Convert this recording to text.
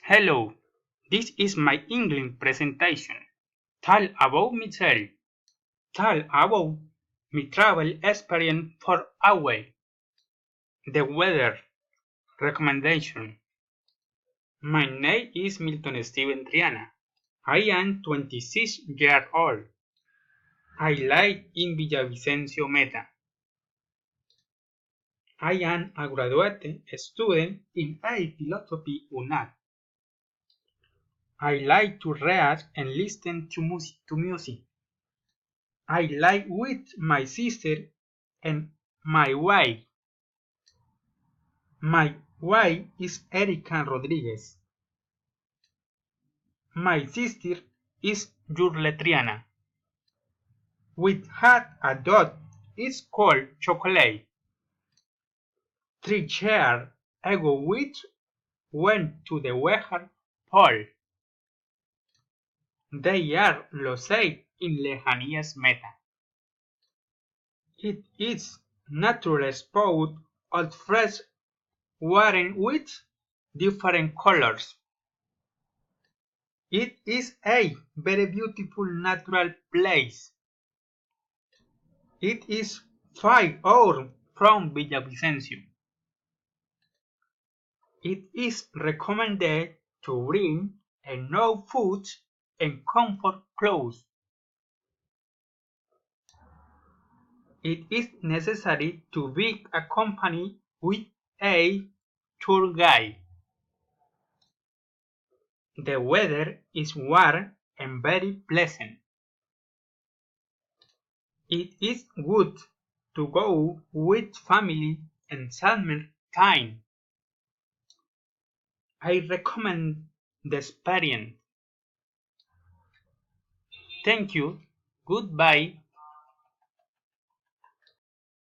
Hello, this is my English presentation. Tell about myself. Tell about my travel experience for Hawaii. The weather. Recommendation. My name is Milton Steven Triana. I am 26 years old. I live in Villavicencio, Meta. I am a graduate student in philosophy UNAD. I like to read and listen to music. I live with my sister and my wife. My wife is Erica Rodriguez. My sister is Yurle Triana. We had a dog. It's called Chocolate. 3 years ago we went to the Western Pole. They are located in Lejanías Meta. It is natural spot of fresh water with different colors. It is a very beautiful natural place. It is 5 hours from Villavicencio. It is recommended to bring enough food and comfort clothes. It is necessary to be accompanied with a tour guide. The weather is warm and very pleasant. It is good to go with family and summer time. I recommend the experience. Thank you. Goodbye.